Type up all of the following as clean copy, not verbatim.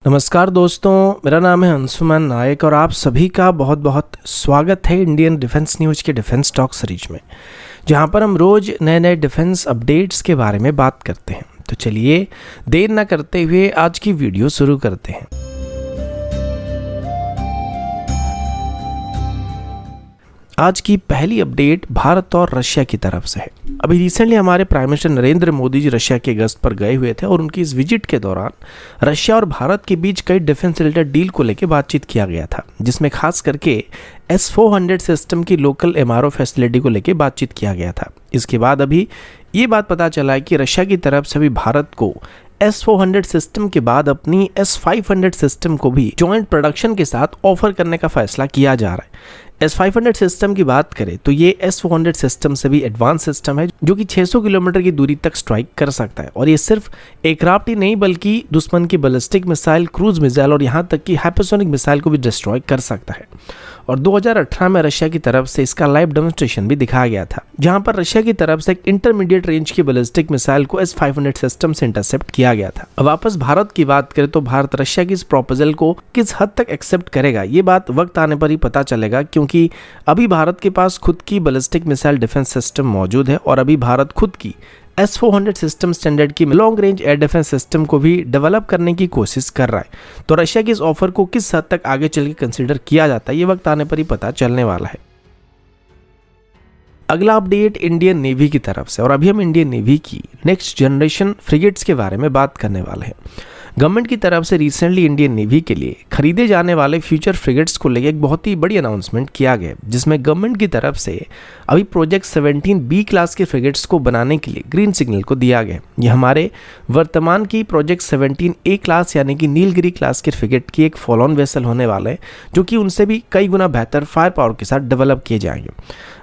नमस्कार दोस्तों, मेरा नाम है अंशुमन नायक और आप सभी का बहुत बहुत स्वागत है इंडियन डिफेंस न्यूज़ के डिफेंस टॉक सीरीज में, जहां पर हम रोज़ नए नए डिफेंस अपडेट्स के बारे में बात करते हैं। तो चलिए देर ना करते हुए आज की वीडियो शुरू करते हैं। आज की पहली अपडेट भारत और रशिया की तरफ से है। अभी रिसेंटली हमारे prime minister Narendra Modi ji Russia के गस्त पर गए हुए थे और उनकी इस विजिट के दौरान रशिया और भारत के बीच कई डिफेंस रिलेटेड डील को लेकर बातचीत किया गया था, जिसमें खास करके S-400 सिस्टम की लोकल MRO फैसिलिटी को लेकर बातचीत किया गया था। इसके बाद अभी ये बात पता चला है कि रशिया की तरफ से भी भारत को S-400 सिस्टम के बाद अपनी S-500 सिस्टम को भी जॉइंट प्रोडक्शन के साथ ऑफर करने का फैसला किया जा रहा है। S-500 सिस्टम की बात करें तो ये S-400 सिस्टम से भी एडवांस सिस्टम है जो कि 600 किलोमीटर की दूरी तक स्ट्राइक कर सकता है और ये सिर्फ एयरक्राफ्ट ही नहीं बल्कि दुश्मन की बैलिस्टिक मिसाइल, क्रूज मिसाइल और यहाँ तक कि हाइपरसोनिक मिसाइल को भी डिस्ट्रॉय कर सकता है। और 2018 में रशिया की तरफ से इसका लाइव डेमोन्स्ट्रेशन भी दिखाया गया था, जहां पर रशिया की तरफ से एक इंटरमीडिएट रेंज की बैलिस्टिक मिसाइल को S-500 सिस्टम से इंटरसेप्ट किया गया था। अब वापस भारत की बात करें तो भारत रशिया की इस प्रपोजल को किस हद तक एक्सेप्ट करेगा, ये बात वक्त आने पर ही पता चलेगा, क्योंकि अभी भारत के पास खुद की बैलिस्टिक मिसाइल डिफेंस सिस्टम मौजूद है और अभी भारत खुद की S-400 सिस्टम स्टैंडर्ड की long range air defence system को भी डेवलप करने की कोशिश कर रहा है। तो रशिया की इस ऑफर को किस हद तक आगे चल के कंसीडर किया जाता है, ये वक्त आने पर ही पता चलने वाला है। अगला अपडेट इंडियन नेवी की तरफ से, और अभी हम इंडियन नेवी की नेक्स्ट जनरेशन फ्रिगेट्स के बारे में बात करने वाले हैं। गवर्नमेंट की तरफ से रिसेंटली इंडियन नेवी के लिए खरीदे जाने वाले फ्यूचर फ्रिगेट्स को लेकर एक बहुत ही बड़ी अनाउंसमेंट किया गया, जिसमें गवर्नमेंट की तरफ से अभी प्रोजेक्ट 17B क्लास के फ्रिगेट्स को बनाने के लिए ग्रीन सिग्नल को दिया गया। ये हमारे वर्तमान की प्रोजेक्ट 17A क्लास यानी कि नीलगिरी क्लास के फ्रिगेट की एक फॉलो ऑन वेसल होने वाला है, जो कि उनसे भी कई गुना बेहतर फायर पावर के साथ डेवलप किए जाएंगे।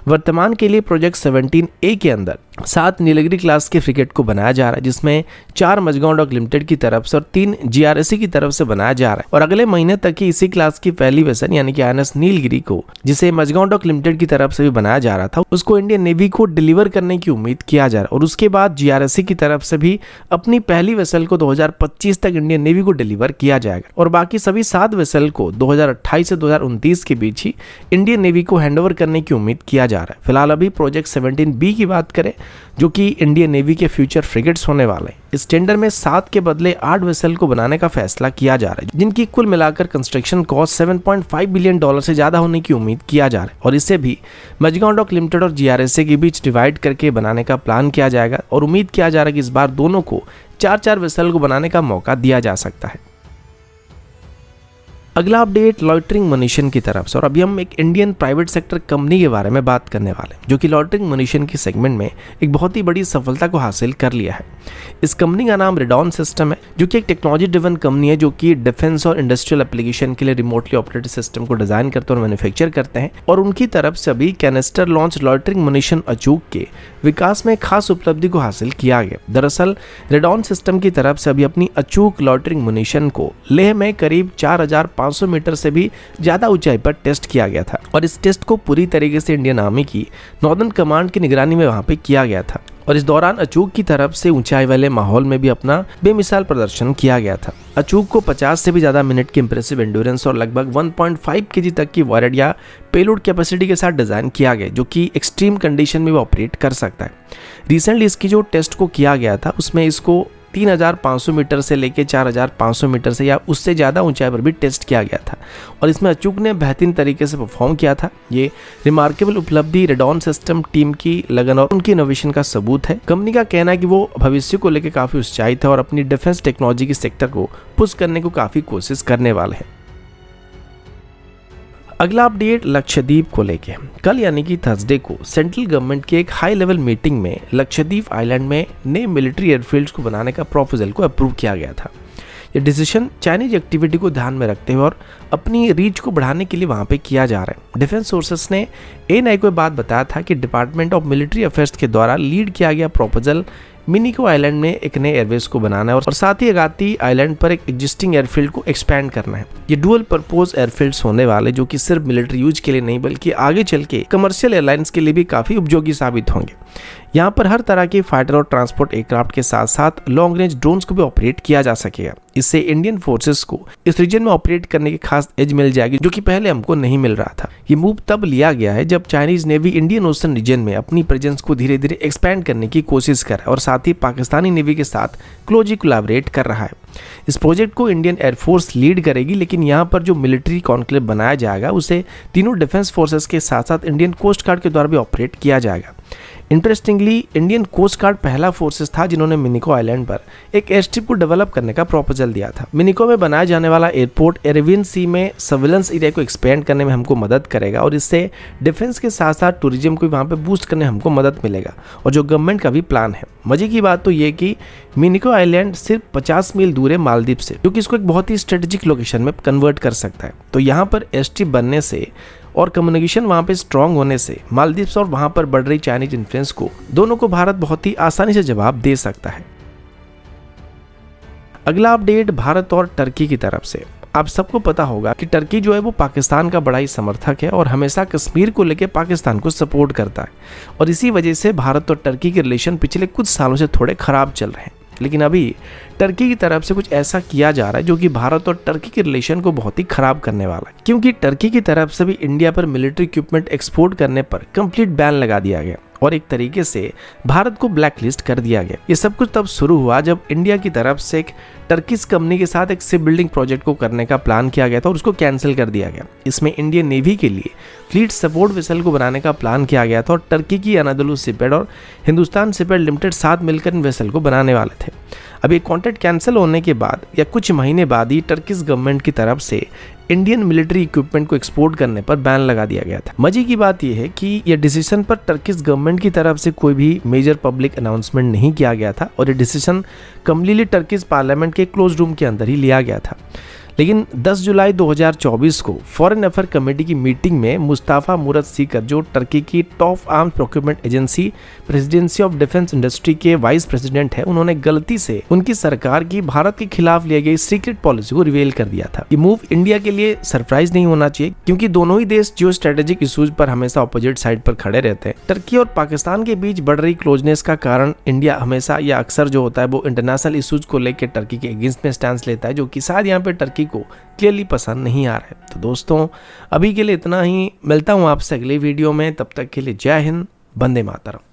वर्तमान के लिए प्रोजेक्ट 17A के अंदर 7 नीलगिरी क्लास के फ्रिगेट को बनाया जा रहा है, जिसमें 4 मझगांव डॉक लिमिटेड की तरफ से और 3 GRSC की तरफ से बनाया जा रहा है। और अगले महीने तक ही इसी क्लास की पहली वेसल यानी कि INS नीलगिरी को, जिसे मझगांव डॉक लिमिटेड की तरफ से भी बनाया जा रहा था, उसको इंडियन नेवी को डिलीवर करने की उम्मीद किया जा रहा है। और उसके बाद GRSC की तरफ से भी अपनी पहली वेसल को 2025 तक इंडियन नेवी को डिलीवर किया जाएगा और बाकी सभी 7 वेसल को 2028 से 2029 के बीच ही इंडियन नेवी को हैंडओवर करने की उम्मीद किया जा रहा है। फिलहाल अभी प्रोजेक्ट 17B की बात करें, जो कि इंडियन नेवी के फ्यूचर फ्रिगेट्स होने वाले हैं, इस टेंडर में 7 के बदले 8 वेसल को बनाने का फैसला किया जा रहा है, जिनकी कुल मिलाकर कंस्ट्रक्शन कॉस्ट $7.5 बिलियन से ज्यादा होने की उम्मीद किया जा रहा है। और इसे भी मझगांव डॉक लिमिटेड और GRSC के बीच डिवाइड करके बनाने का प्लान किया जाएगा और उम्मीद किया जा रहा है कि इस बार दोनों को 4-4 वेसल को बनाने का मौका दिया जा सकता है। अगला अपडेट लॉइटरिंग मुनिशन की तरफ से, और अभी हम एक इंडियन प्राइवेट सेक्टर कंपनी के बारे में बात करने वाले हैं, जो कि लॉइटरिंग मुनिशन की सेगमेंट में एक बहुत ही बड़ी सफलता को हासिल कर लिया है। इस कंपनी का नाम रेडॉन सिस्टम है, जो कि एक टेक्नोलॉजी ड्रिवन कंपनी है, जो कि डिफेंस और इंडस्ट्रियल एप्लीकेशन के लिए रिमोटली ऑपरेटेड सिस्टम को डिजाइन करते और मैन्युफैक्चर करते हैं। और उनकी तरफ से अभी कैनिस्टर लॉन्च लॉइटरिंग मुनिशन अचूक के विकास में खास उपलब्धि को हासिल किया गया। दरअसल रेडॉन सिस्टम की तरफ से अभी अपनी अचूक लॉइटरिंग मुनिशन को लेह में करीब 4500 मीटर से भी ज्यादा ऊंचाई पर टेस्ट किया गया था और इस टेस्ट को पूरी तरीके से इंडियन आर्मी की नॉर्दर्न कमांड की निगरानी में वहां पे किया गया था। और इस दौरान अचूक की तरफ से ऊंचाई वाले माहौल में भी अपना बेमिसाल प्रदर्शन किया गया था। अचूक को 50 से भी ज्यादा मिनट की इंप्रेसिव एंड्योरेंस और लगभग 1.5 kg तक की वॉरेड या पेलोड कैपेसिटी के साथ डिजाइन किया गया, जो कि एक्सट्रीम कंडीशन में भी ऑपरेट कर सकता है। रिसेंटली इसकी जो टेस्ट को किया गया था उसमें इसको 3500 मीटर से लेके 4500 मीटर से या उससे ज़्यादा ऊंचाई पर भी टेस्ट किया गया था और इसमें अचूक ने बेहतरीन तरीके से परफॉर्म किया था। ये रिमार्केबल उपलब्धि रेडॉन सिस्टम टीम की लगन और उनकी इनोवेशन का सबूत है। कंपनी का कहना है कि वो भविष्य को लेकर काफ़ी उत्साहित है और अपनी डिफेंस टेक्नोलॉजी के सेक्टर को पुश करने को काफ़ी कोशिश करने वाले हैं। अगला अपडेट लक्षद्वीप को लेके, कल यानी कि थर्सडे को सेंट्रल गवर्नमेंट की एक हाई लेवल मीटिंग में लक्षद्वीप आइलैंड में नए मिलिट्री एयरफील्ड्स को बनाने का प्रपोजल को अप्रूव किया गया था। ये डिसीजन चाइनीज एक्टिविटी को ध्यान में रखते हुए और अपनी रीच को बढ़ाने के लिए वहां पे किया जा रहा है। डिफेंस सोर्सेस ने ANI को बात बताया था कि डिपार्टमेंट ऑफ मिलिट्री अफेयर्स के द्वारा लीड किया गया प्रपोजल मिनिको आइलैंड में एक नए एयरवेज को बनाना है और साथ ही अगाती आइलैंड पर एक एग्जिस्टिंग एयरफील्ड को एक्सपैंड करना है। ये डुअल पर्पज एयरफील्ड्स होने वाले, जो कि सिर्फ मिलिट्री यूज के लिए नहीं बल्कि आगे चल के कमर्शियल एयरलाइंस के लिए भी काफी उपयोगी साबित होंगे। यहाँ पर हर तरह के फाइटर और ट्रांसपोर्ट एयरक्राफ्ट के साथ साथ लॉन्ग रेंज ड्रोन्स को भी ऑपरेट किया जा सकेगा। इससे इंडियन फोर्सेस को इस रीजन में ऑपरेट करने की खास एज मिल जाएगी, जो कि पहले हमको नहीं मिल रहा था। ये मूव तब लिया गया है जब Chinese navy Indian ocean region में अपनी प्रेजेंस को धीरे धीरे एक्सपैंड करने की कोशिश कर रहा है और साथ ही पाकिस्तानी नेवी के साथ क्लोजली कोलैबोरेट कर रहा है। इस प्रोजेक्ट को इंडियन एयरफोर्स लीड करेगी, लेकिन यहाँ पर जो मिलिट्री कॉन्क्लेव बनाया जाएगा उसे तीनों डिफेंस फोर्सेस के साथ साथ इंडियन कोस्ट गार्ड के द्वारा भी ऑपरेट किया जाएगा। इंटरेस्टिंगली इंडियन कोस्ट गार्ड पहला फोर्सेस था जिन्होंने मिनिको आइलैंड पर एक एयर स्ट्रिप को डेवलप करने का प्रपोजल दिया था। मिनिको में बनाया जाने वाला एयरपोर्ट अरेबियन सी में सर्विलेंस एरिया को एक्सपेंड करने में हमको मदद करेगा और इससे डिफेंस के साथ साथ टूरिज्म को वहाँ पे बूस्ट करने हमको मदद मिलेगा, और जो गवर्नमेंट का भी प्लान है। मजे की बात तो ये कि मिनिको आइलैंड सिर्फ 50 मील दूर है मालदीव से, क्योंकि इसको एक बहुत ही स्ट्रेटेजिक लोकेशन में कन्वर्ट कर सकता है। तो यहाँ पर एयर स्ट्रिप बनने से और कम्युनिकेशन वहाँ पे स्ट्रांग होने से मालदीव्स और वहाँ पर बढ़ रही चाइनीज इन्फ्लुएंस को दोनों को भारत बहुत ही आसानी से जवाब दे सकता है। अगला अपडेट भारत और टर्की की तरफ से। आप सबको पता होगा कि टर्की जो है वो पाकिस्तान का बड़ा ही समर्थक है और हमेशा कश्मीर को लेकर पाकिस्तान को सपोर्ट करता है, और इसी वजह से भारत और टर्की के रिलेशन पिछले कुछ सालों से थोड़े खराब चल रहे हैं। लेकिन अभी टर्की की तरफ से कुछ ऐसा किया जा रहा है जो कि भारत और टर्की के रिलेशन को बहुत ही खराब करने वाला है, क्योंकि टर्की की तरफ से भी इंडिया पर मिलिट्री इक्विपमेंट एक्सपोर्ट करने पर कंप्लीट बैन लगा दिया गया और एक तरीके से भारत को ब्लैक लिस्ट कर दिया गया। ये सब कुछ तब शुरू हुआ जब इंडिया की तरफ से एक टर्किश कंपनी के साथ एक शिप बिल्डिंग प्रोजेक्ट को करने का प्लान किया गया था और उसको कैंसिल कर दिया गया। इसमें इंडियन नेवी के लिए फ्लीट सपोर्ट वेसल को बनाने का प्लान किया गया था और टर्की की अनादोलू शिपयार्ड और हिंदुस्तान शिपयार्ड लिमिटेड साथ मिलकर इन वेसल को बनाने वाले थे। अब ये कॉन्ट्रैक्ट कैंसिल होने के बाद या कुछ महीने बाद ही टर्किश गवर्नमेंट की तरफ से इंडियन मिलिट्री इक्विपमेंट को एक्सपोर्ट करने पर बैन लगा दिया गया था। मजे की बात यह है कि यह डिसीजन पर टर्किश गवर्नमेंट की तरफ से कोई भी मेजर पब्लिक अनाउंसमेंट नहीं किया गया था और यह डिसीजन कम्प्लीटली टर्किश पार्लियामेंट के क्लोज रूम के अंदर ही लिया गया था। लेकिन 10 जुलाई 2024 को फॉरेन अफेयर कमेटी की मीटिंग में मुस्ताफा मुरद सीकर, जो टर्की की top arms procurement agency presidency of defence industry के वाइस प्रेसिडेंट है, उन्होंने गलती से उनकी सरकार की भारत के खिलाफ लिए गई सीक्रेट पॉलिसी को रिवील कर दिया था। ये मूव इंडिया के लिए सरप्राइज नहीं होना चाहिए, क्योंकि दोनों ही देश जियो स्ट्रेटेजिक इश्यूज पर हमेशा अपोजिट साइड पर खड़े रहते हैं। टर्की और पाकिस्तान के बीच बढ़ रही क्लोजनेस का कारण इंडिया हमेशा या अक्सर जो होता है वो इंटरनेशनल इश्यूज को लेकर टर्की के अगेंस्ट में स्टैंड लेता है, जो कि शायद यहाँ पे टर्की को क्लियरली पसंद नहीं आ रहा है। तो दोस्तों अभी के लिए इतना ही, मिलता हूँ आपसे अगले वीडियो में, तब तक के लिए जय हिंद, वंदे मातरम।